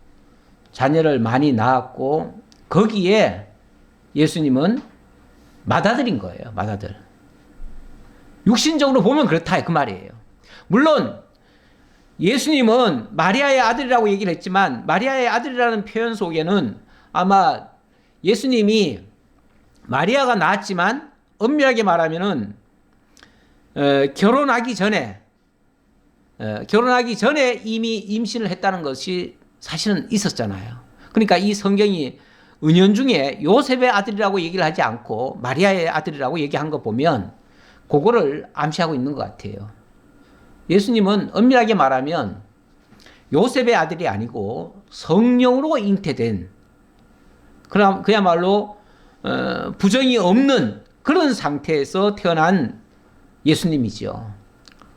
자녀를 많이 낳았고 거기에 예수님은 맏아들인 거예요. 맏아들. 육신적으로 보면 그렇다 그 말이에요. 물론 예수님은 마리아의 아들이라고 얘기를 했지만 마리아의 아들이라는 표현 속에는 아마 예수님이 마리아가 낳았지만 엄밀하게 말하면은 결혼하기 전에 이미 임신을 했다는 것이 사실은 있었잖아요. 그러니까 이 성경이 은연중에 요셉의 아들이라고 얘기를 하지 않고 마리아의 아들이라고 얘기한 거 보면 그거를 암시하고 있는 것 같아요. 예수님은 엄밀하게 말하면 요셉의 아들이 아니고 성령으로 잉태된 그야말로 부정이 없는 그런 상태에서 태어난 예수님이죠.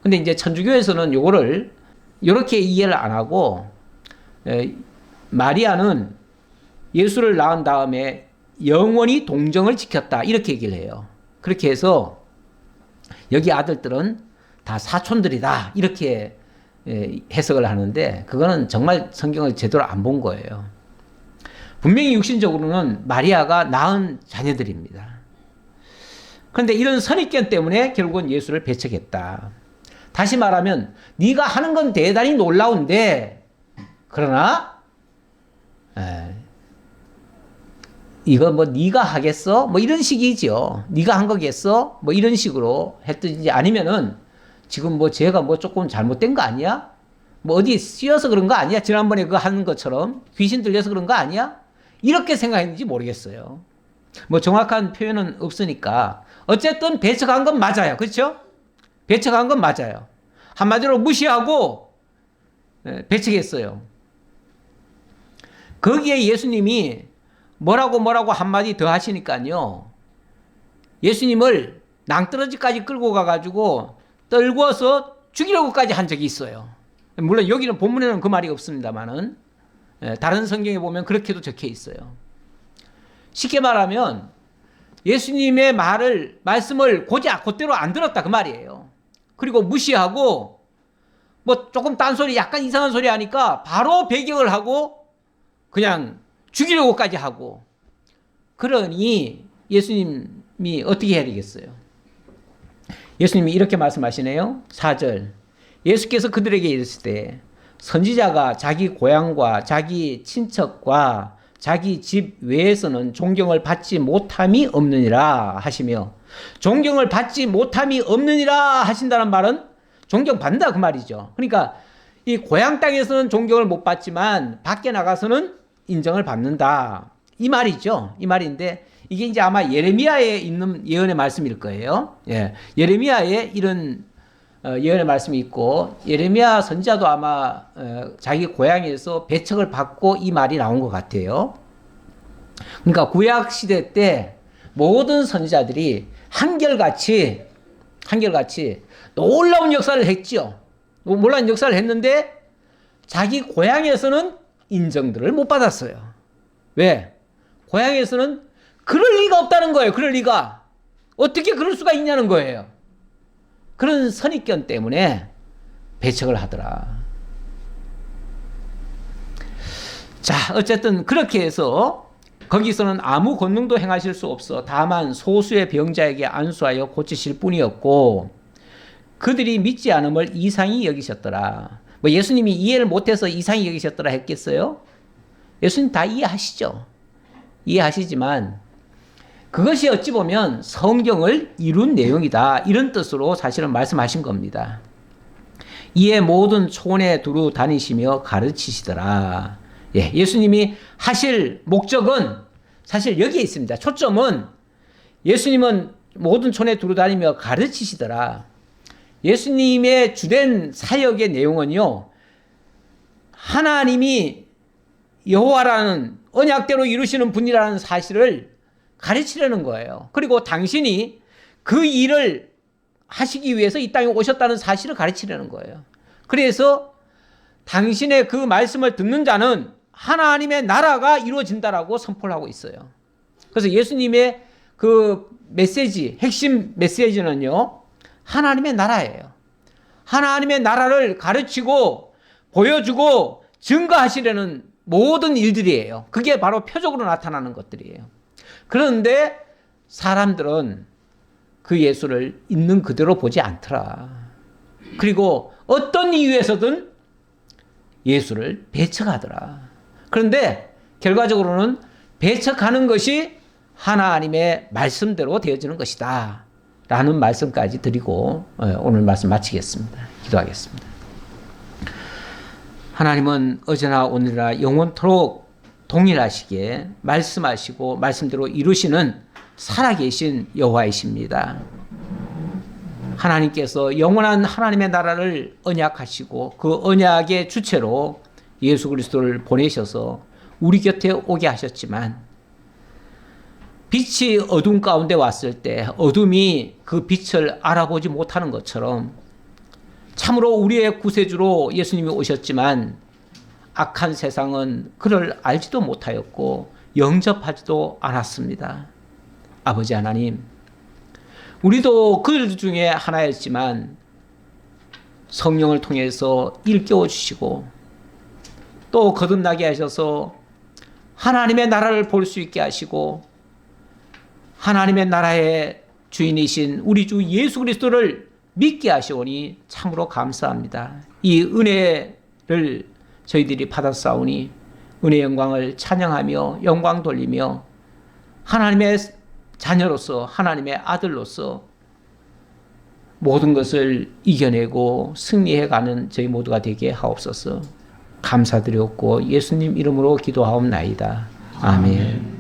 근데 이제 천주교에서는 요거를 이렇게 이해를 안 하고 마리아는 예수를 낳은 다음에 영원히 동정을 지켰다 이렇게 얘기를 해요. 그렇게 해서 여기 아들들은 다 사촌들이다 이렇게 해석을 하는데 그거는 정말 성경을 제대로 안 본 거예요. 분명히 육신적으로는 마리아가 낳은 자녀들입니다. 그런데 이런 선입견 때문에 결국은 예수를 배척했다. 다시 말하면 네가 하는 건 대단히 놀라운데 그러나 이거 뭐 네가 하겠어? 뭐 이런 식이죠. 네가 한 거겠어? 뭐 이런 식으로 했든지 아니면은 지금 뭐 제가 뭐 조금 잘못된 거 아니야? 뭐 어디 씌어서 그런 거 아니야? 지난번에 그거 하는 것처럼 귀신 들려서 그런 거 아니야? 이렇게 생각했는지 모르겠어요. 뭐 정확한 표현은 없으니까 어쨌든 배척한 건 맞아요. 그렇죠? 배척한 건 맞아요. 한마디로 무시하고 배척했어요. 거기에 예수님이 뭐라고 한마디 더 하시니까요. 예수님을 낭떠러지까지 끌고 가가지고 떨궈서 죽이려고까지 한 적이 있어요. 물론 여기는 본문에는 그 말이 없습니다만은 다른 성경에 보면 그렇게도 적혀 있어요. 쉽게 말하면 예수님의 말씀을 곧대로 안 들었다 그 말이에요. 그리고 무시하고 뭐 조금 딴소리 약간 이상한 소리 하니까 바로 배경을 하고 그냥 죽이려고까지 하고 그러니 예수님이 어떻게 해야 되겠어요? 예수님이 이렇게 말씀하시네요. 4절 예수께서 그들에게 이르실 때 선지자가 자기 고향과 자기 친척과 자기 집 외에서는 존경을 받지 못함이 없느니라 하시며 존경을 받지 못함이 없느니라 하신다는 말은 존경받는다 그 말이죠. 그러니까 이 고향 땅에서는 존경을 못 받지만 밖에 나가서는 인정을 받는다. 이 말이죠. 이 말인데 이게 이제 아마 예레미야에 있는 예언의 말씀일 거예요. 예. 예레미야에 이런 예언의 말씀이 있고 예레미야 선지자도 아마 자기 고향에서 배척을 받고 이 말이 나온 것 같아요. 그러니까 구약 시대 때 모든 선지자들이 한결같이 놀라운 역사를 했죠. 놀라운 역사를 했는데 자기 고향에서는 인정들을 못 받았어요. 왜? 고향에서는 그럴 리가 없다는 거예요. 그럴 리가. 어떻게 그럴 수가 있냐는 거예요. 그런 선입견 때문에 배척을 하더라. 자, 어쨌든 그렇게 해서 거기서는 아무 권능도 행하실 수 없어 다만 소수의 병자에게 안수하여 고치실 뿐이었고 그들이 믿지 않음을 이상히 여기셨더라. 뭐 예수님이 이해를 못해서 이상히 여기셨더라 했겠어요? 예수님 다 이해하시죠. 이해하시지만 그것이 어찌 보면 성경을 이룬 내용이다. 이런 뜻으로 사실은 말씀하신 겁니다. 이에 모든 촌에 두루 다니시며 가르치시더라. 예, 예수님이 하실 목적은 사실 여기에 있습니다. 초점은 예수님은 모든 촌에 두루 다니며 가르치시더라. 예수님의 주된 사역의 내용은요, 하나님이 여호와라는 언약대로 이루시는 분이라는 사실을 가르치려는 거예요. 그리고 당신이 그 일을 하시기 위해서 이 땅에 오셨다는 사실을 가르치려는 거예요. 그래서 당신의 그 말씀을 듣는 자는 하나님의 나라가 이루어진다라고 선포를 하고 있어요. 그래서 예수님의 그 메시지, 핵심 메시지는요, 하나님의 나라예요. 하나님의 나라를 가르치고 보여주고 증거하시려는 모든 일들이에요. 그게 바로 표적으로 나타나는 것들이에요. 그런데 사람들은 그 예수를 있는 그대로 보지 않더라. 그리고 어떤 이유에서든 예수를 배척하더라. 그런데 결과적으로는 배척하는 것이 하나님의 말씀대로 되어지는 것이다. 라는 말씀까지 드리고 오늘 말씀 마치겠습니다. 기도하겠습니다. 하나님은 어제나 오늘이나 영원토록 동일하시게 말씀하시고 말씀대로 이루시는 살아계신 여호와이십니다. 하나님께서 영원한 하나님의 나라를 언약하시고 그 언약의 주체로 예수 그리스도를 보내셔서 우리 곁에 오게 하셨지만 빛이 어둠 가운데 왔을 때 어둠이 그 빛을 알아보지 못하는 것처럼 참으로 우리의 구세주로 예수님이 오셨지만 악한 세상은 그를 알지도 못하였고 영접하지도 않았습니다. 아버지 하나님, 우리도 그 중에 하나였지만 성령을 통해서 일깨워 주시고 또 거듭나게 하셔서 하나님의 나라를 볼 수 있게 하시고 하나님의 나라의 주인이신 우리 주 예수 그리스도를 믿게 하시오니 참으로 감사합니다. 이 은혜를 저희들이 받았사오니 은혜 영광을 찬양하며 영광 돌리며 하나님의 자녀로서 하나님의 아들로서 모든 것을 이겨내고 승리해가는 저희 모두가 되게 하옵소서. 감사드렸고 예수님 이름으로 기도하옵나이다. 아멘.